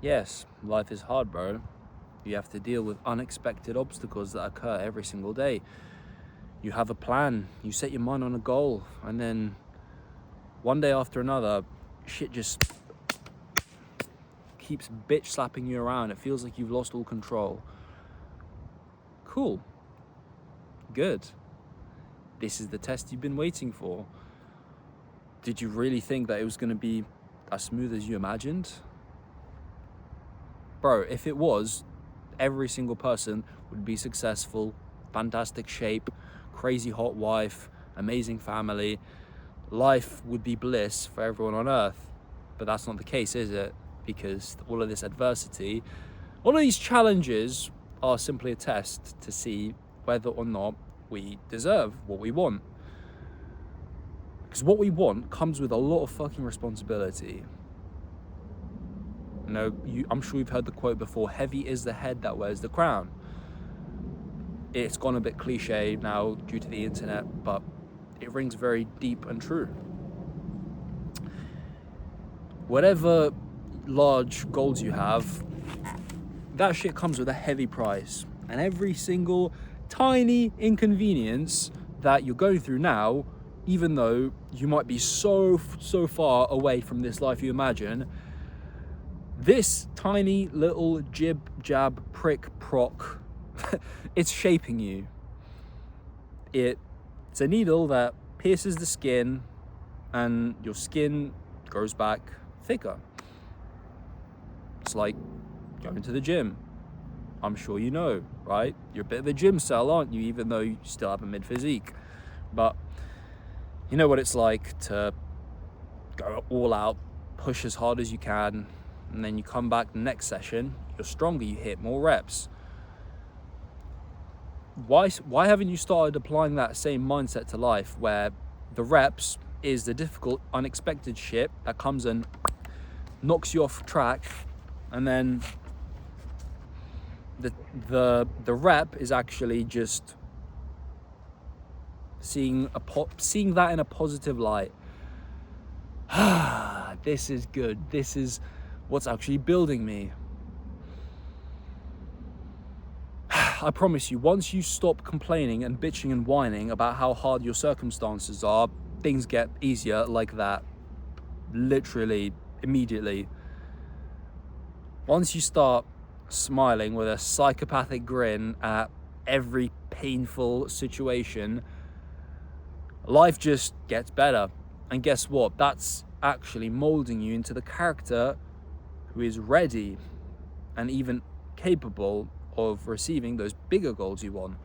Yes, life is hard, bro. You have to deal with unexpected obstacles that occur every single day. You have a plan, you set your mind on a goal, and then one day after another, shit just keeps bitch slapping you around. It feels like you've lost all control. Cool. Good. This is the test you've been waiting for. Did you really think that it was going to be as smooth as you imagined? Bro, if it was, every single person would be successful, fantastic shape, crazy hot wife, amazing family. Life would be bliss for everyone on earth. But that's not the case, is it? Because all of this adversity, all of these challenges are simply a test to see whether or not we deserve what we want. Because what we want comes with a lot of fucking responsibility. You know, I'm sure you've heard the quote before, heavy is the head that wears the crown. It's gone a bit cliche now due to the internet, but it rings very deep and true. Whatever large goals you have, that shit comes with a heavy price. And every single tiny inconvenience that you're going through now, even though you might be so far away from this life you imagine, this tiny little jib, jab, prick, proc, it's shaping you. It's a needle that pierces the skin and your skin grows back thicker. It's like going to the gym. I'm sure you know, right? You're a bit of a gym cell, aren't you? Even though you still have a mid physique. But you know what it's like to go all out, push as hard as you can, and then you come back the next session, you're stronger, you hit more reps. Why haven't you started applying that same mindset to life, where the reps is the difficult, unexpected shit that comes and knocks you off track, and then the rep is actually just seeing that in a positive light. This is good. This is what's actually building me. I promise you, once you stop complaining and bitching and whining about how hard your circumstances are, things get easier like that. Literally, immediately. Once you start smiling with a psychopathic grin at every painful situation, life just gets better. And guess what? That's actually molding you into the character who is ready and even capable of receiving those bigger goals you want.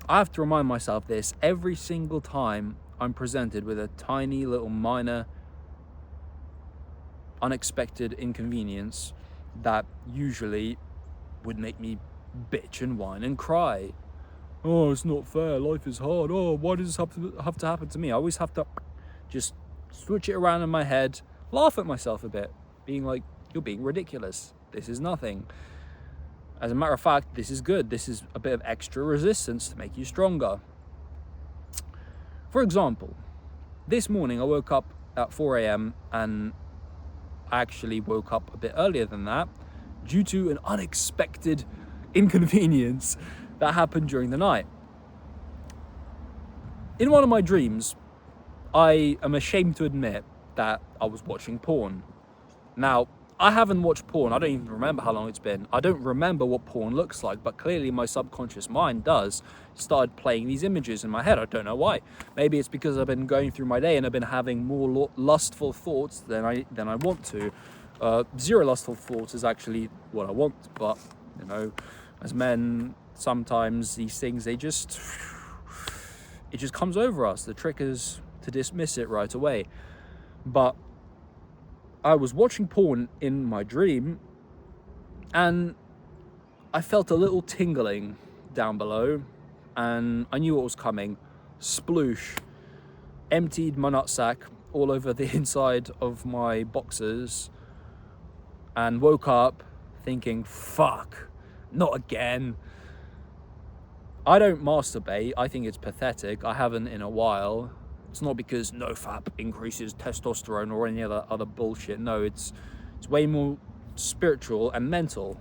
I have to remind myself this every single time I'm presented with a tiny little minor unexpected inconvenience that usually would make me bitch and whine and cry. Oh, it's not fair, life is hard. Oh, why does this have to happen to me? I always have to just switch it around in my head, laugh at myself a bit, being like, you're being ridiculous. This is nothing. As a matter of fact, this is good. This is a bit of extra resistance to make you stronger. For example, this morning I woke up at 4 a.m. and I actually woke up a bit earlier than that due to an unexpected inconvenience that happened during the night. In one of my dreams, I am ashamed to admit that I was watching porn. Now, I haven't watched porn. I don't even remember how long it's been. I don't remember what porn looks like, but clearly my subconscious mind does. Started playing these images in my head. I don't know why. Maybe it's because I've been going through my day and I've been having more lustful thoughts than I want to. Zero lustful thoughts is actually what I want, but you know, as men, sometimes these things it just comes over us. The trick is to dismiss it right away. But I was watching porn in my dream and I felt a little tingling down below and I knew what was coming. Sploosh. Emptied my nutsack all over the inside of my boxers and woke up thinking, fuck, not again. I don't masturbate. I think it's pathetic. I haven't in a while. It's not because NoFap increases testosterone or any other bullshit. No, it's way more spiritual and mental.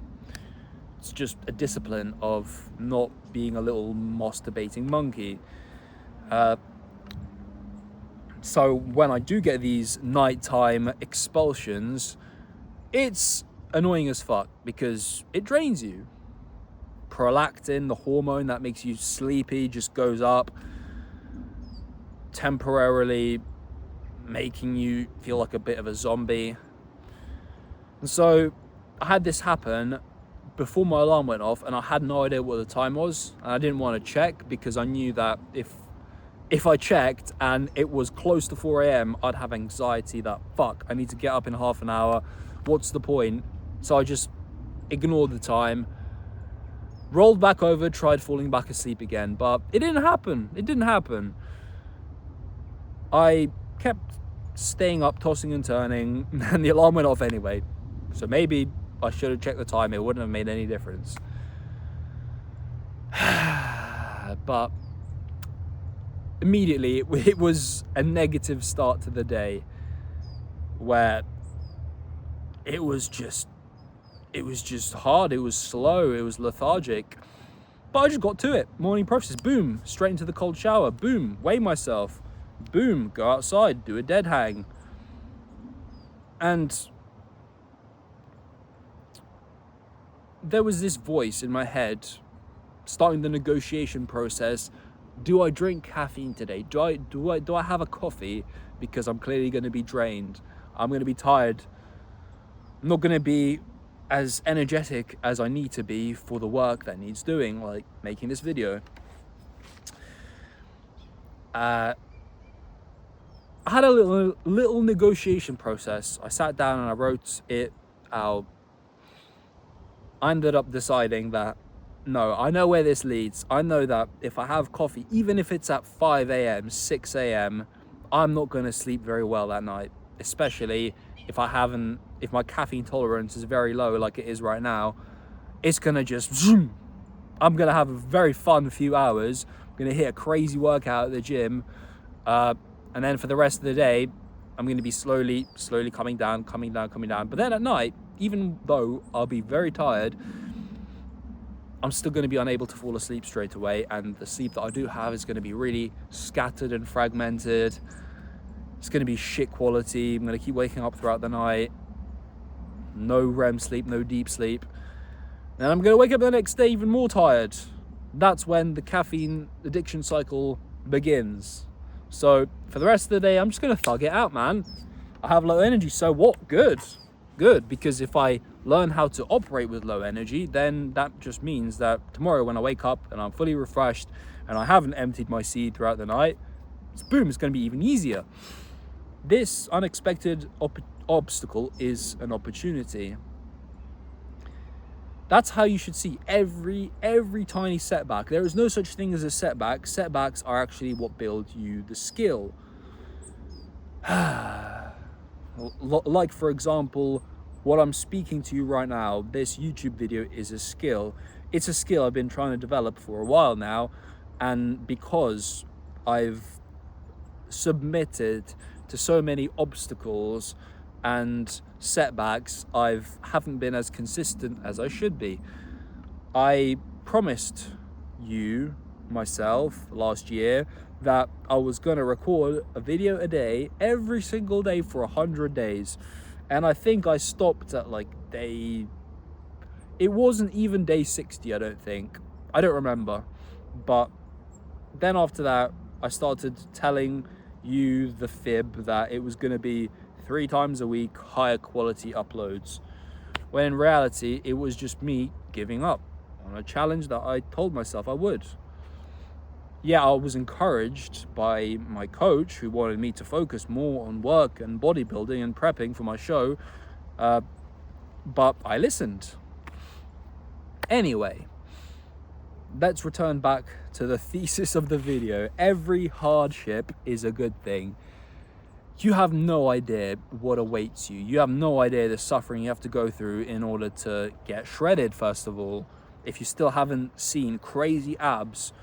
It's just a discipline of not being a little masturbating monkey. So when I do get these nighttime expulsions, it's annoying as fuck because it drains you. Prolactin, the hormone that makes you sleepy, just goes up, temporarily making you feel like a bit of a zombie. And so I had this happen before my alarm went off, and I had no idea what the time was, and I didn't want to check because I knew that if I checked and it was close to 4 a.m, I'd have anxiety that, fuck, I need to get up in half an hour. What's the point? So I just ignored the time, rolled back over, tried falling back asleep again, but it didn't happen. It didn't happen. I kept staying up, tossing and turning, and the alarm went off anyway. So maybe I should have checked the time. It wouldn't have made any difference. But immediately it was a negative start to the day where it was just hard, it was slow, it was lethargic. But I just got to it. Morning process, boom, straight into the cold shower, boom, weigh myself, boom, go outside, do a dead hang. And there was this voice in my head starting the negotiation process. Do I drink caffeine today? Do I have a coffee? Because I'm clearly going to be drained. I'm going to be tired. I'm not going to be as energetic as I need to be for the work that needs doing, like making this video. I had a little negotiation process. I sat down and I wrote it out. I ended up deciding that, no, I know where this leads. I know that if I have coffee, even if it's at 5 a.m, 6 a.m, I'm not going to sleep very well that night, especially if my caffeine tolerance is very low like it is right now. It's going to just zoom. I'm going to have a very fun few hours. I'm going to hit a crazy workout at the gym. And then for the rest of the day, I'm going to be slowly coming down. But then at night, even though I'll be very tired, I'm still going to be unable to fall asleep straight away, and the sleep that I do have is going to be really scattered and fragmented. It's going to be shit quality. I'm going to keep waking up throughout the night. No REM sleep, no deep sleep. And I'm going to wake up the next day even more tired. That's when the caffeine addiction cycle begins. So for the rest of the day, I'm just going to thug it out, man. I have low energy, so what? Good, because if I learn how to operate with low energy, then that just means that tomorrow when I wake up and I'm fully refreshed and I haven't emptied my seed throughout the night, it's going to be even easier. This unexpected obstacle is an opportunity. That's how you should see every tiny setback. There is no such thing as a setback. Setbacks are actually what build you the skill. Like, for example, what I'm speaking to you right now, this YouTube video is a skill. It's a skill I've been trying to develop for a while now, and because I've submitted to so many obstacles and setbacks, I haven't been as consistent as I should be. I promised you, myself, last year that I was going to record a video a day every single day for 100 days. And I think I stopped at like it wasn't even day 60, I don't think. I don't remember. But then after that, I started telling you the fib that it was going to be 3 times a week, higher quality uploads. When in reality, it was just me giving up on a challenge that I told myself I would. Yeah, I was encouraged by my coach, who wanted me to focus more on work and bodybuilding and prepping for my show, but I listened. Anyway, let's return back to the thesis of the video. Every hardship is a good thing. You have no idea what awaits you. You have no idea the suffering you have to go through in order to get shredded, first of all. If you still haven't seen crazy abs,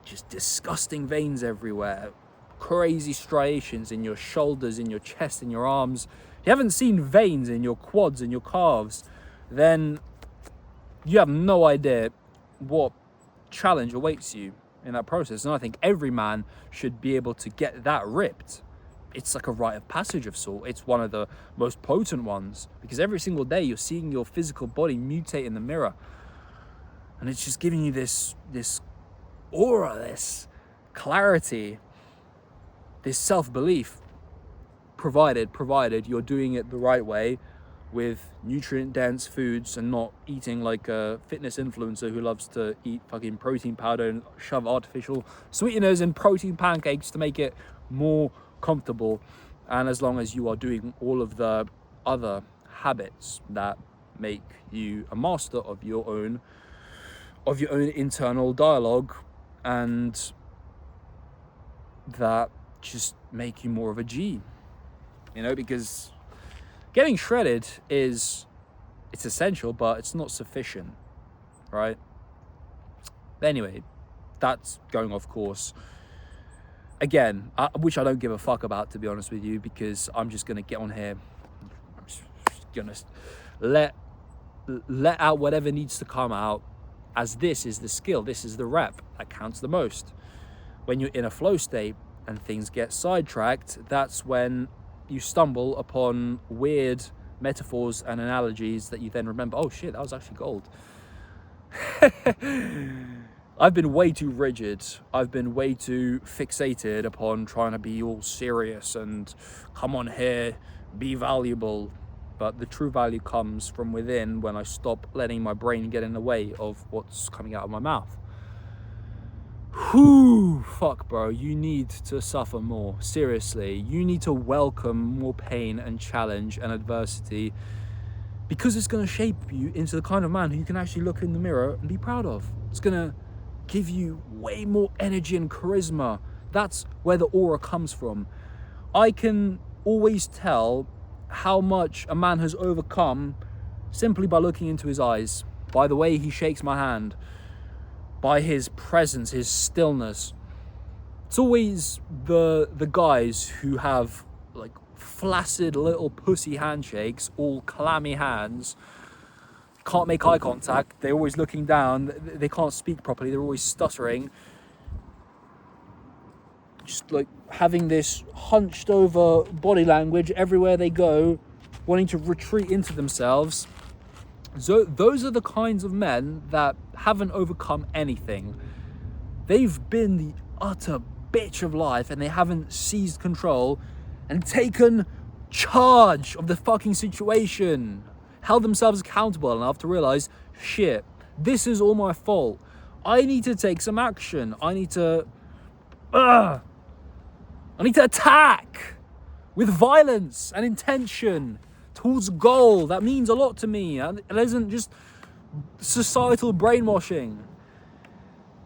just disgusting veins everywhere, crazy striations in your shoulders, in your chest, in your arms, if you haven't seen veins in your quads and your calves, then you have no idea what challenge awaits you in that process. And I think every man should be able to get that ripped. It's like a rite of passage of sort. It's one of the most potent ones, because every single day you're seeing your physical body mutate in the mirror, and it's just giving you this aura, this clarity, this self-belief, provided you're doing it the right way, with nutrient-dense foods and not eating like a fitness influencer who loves to eat fucking protein powder and shove artificial sweeteners in protein pancakes to make it more comfortable. And as long as you are doing all of the other habits that make you a master of your own internal dialogue, and that just make you more of a G, you know, because getting shredded it's essential, but it's not sufficient, right? Anyway, that's going off course again, which I don't give a fuck about, to be honest with you, because I'm just gonna get on here, I'm just gonna let out whatever needs to come out, as this is the skill, this is the rep that counts the most. When you're in a flow state and things get sidetracked, that's when you stumble upon weird metaphors and analogies that you then remember, oh shit, that was actually gold. I've been way too rigid. I've been way too fixated upon trying to be all serious and come on here, be valuable. But the true value comes from within when I stop letting my brain get in the way of what's coming out of my mouth. Whew, fuck, bro. You need to suffer more. Seriously, you need to welcome more pain and challenge and adversity, because it's going to shape you into the kind of man who you can actually look in the mirror and be proud of. It's going to give you way more energy and charisma. That's where the aura comes from. I can always tell how much a man has overcome simply by looking into his eyes, by the way he shakes my hand, by his presence, his stillness. It's always the guys who have like flaccid little pussy handshakes, all clammy hands, can't make eye contact, they're always looking down, they can't speak properly, they're always stuttering, just like having this hunched over body language everywhere they go, wanting to retreat into themselves. So those are the kinds of men that haven't overcome anything. They've been the utter bitch of life, and they haven't seized control and taken charge of the fucking situation, held themselves accountable enough to realize, shit, this is all my fault. I need to take some action. I need to attack with violence and intention towards goal. That means a lot to me. It isn't just societal brainwashing.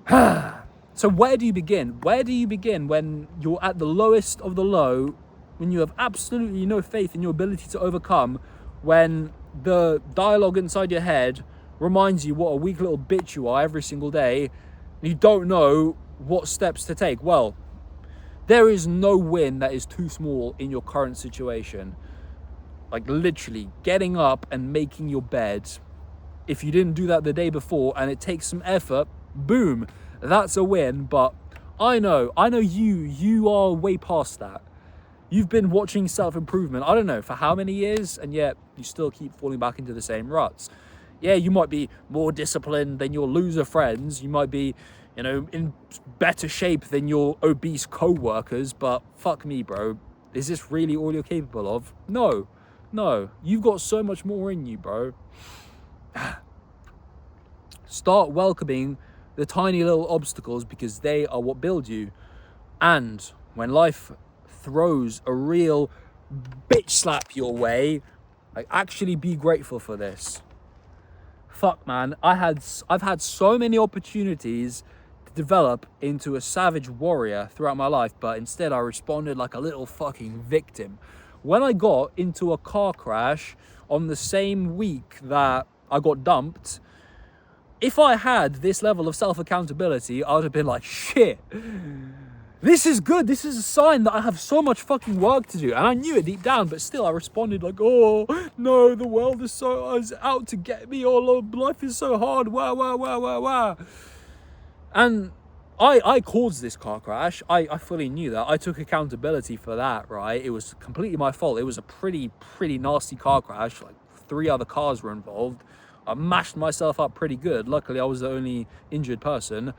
So where do you begin? Where do you begin when you're at the lowest of the low, when you have absolutely no faith in your ability to overcome, when the dialogue inside your head reminds you what a weak little bitch you are every single day, and you don't know what steps to take? Well, there is no win that is too small in your current situation. Like literally getting up and making your bed. If you didn't do that the day before and it takes some effort, boom, that's a win. But I know you are way past that. You've been watching self-improvement, I don't know for how many years, and yet you still keep falling back into the same ruts. Yeah, you might be more disciplined than your loser friends. You might be, in better shape than your obese co-workers, but fuck me, bro. Is this really all you're capable of? No, you've got so much more in you, bro. Start welcoming the tiny little obstacles, because they are what build you. And when life throws a real bitch slap your way, like, actually be grateful for this. Fuck, man, I've had so many opportunities to develop into a savage warrior throughout my life, but instead I responded like a little fucking victim. When I got into a car crash on the same week that I got dumped, if I had this level of self-accountability, I would have been like, shit, this is good. This is a sign that I have so much fucking work to do. And I knew it deep down, but still I responded like, oh, no, the world is out to get me. Oh, Lord, life is so hard. Wow, wow, wow, wow, wow. And I caused this car crash. I fully knew that. I took accountability for that, right? It was completely my fault. It was a pretty nasty car crash. Like 3 other cars were involved. I mashed myself up pretty good. Luckily, I was the only injured person.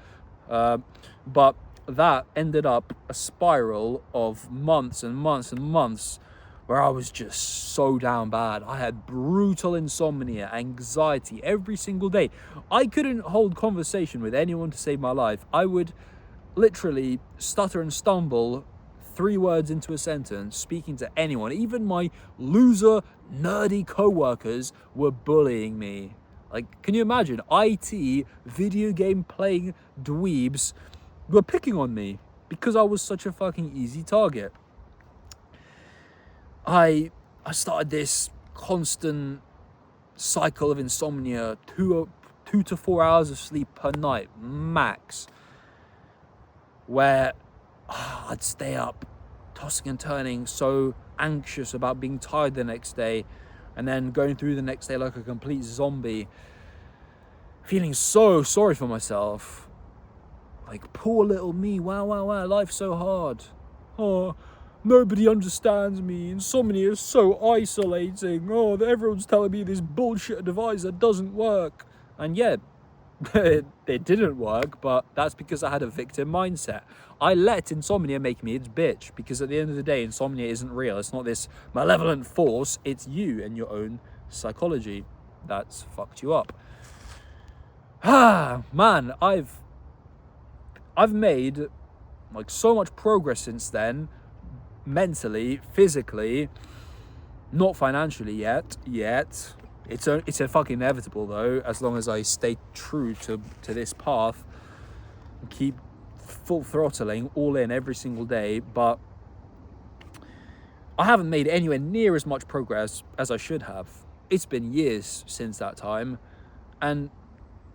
But that ended up a spiral of months and months and months where I was just so down bad. I had brutal insomnia, anxiety every single day. I couldn't hold conversation with anyone to save my life. I would literally stutter and stumble 3 words into a sentence speaking to anyone. Even my loser, nerdy co-workers were bullying me. Like, can you imagine? IT, video game playing dweebs were picking on me because I was such a fucking easy target. I started this constant cycle of insomnia, 2 to 4 hours of sleep per night, max, where I'd stay up, tossing and turning, so anxious about being tired the next day, and then going through the next day like a complete zombie, feeling so sorry for myself. Like, poor little me, wow, wow, wow, life's so hard. Oh, nobody understands me. Insomnia is so isolating. Oh, everyone's telling me this bullshit device that doesn't work. And yeah, it didn't work, but that's because I had a victim mindset. I let insomnia make me its bitch, because at the end of the day, insomnia isn't real. It's not this malevolent force. It's you and your own psychology that's fucked you up. Man, I've made like so much progress since then, mentally, physically, not financially yet. It's a fucking inevitable though, as long as I stay true to this path and keep full throttling all in every single day. But I haven't made anywhere near as much progress as I should have. It's been years since that time, and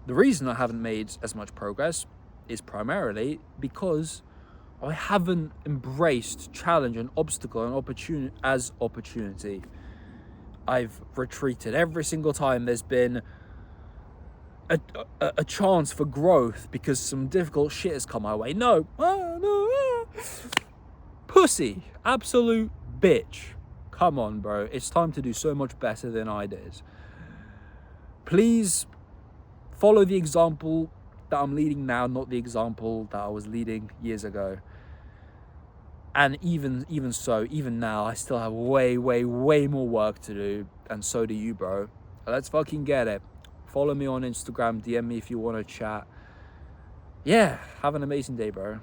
the reason I haven't made as much progress is primarily because I haven't embraced challenge and obstacle and opportunity. I've retreated every single time there's been a chance for growth because some difficult shit has come my way. No. Pussy. Absolute bitch. Come on, bro. It's time to do so much better than I did. Please follow the example that I'm leading now, not the example that I was leading years ago. And even now, I still have way more work to do, and so do you, bro. Let's fucking get it. Follow me on Instagram, DM me if you want to chat. Yeah, have an amazing day, bro.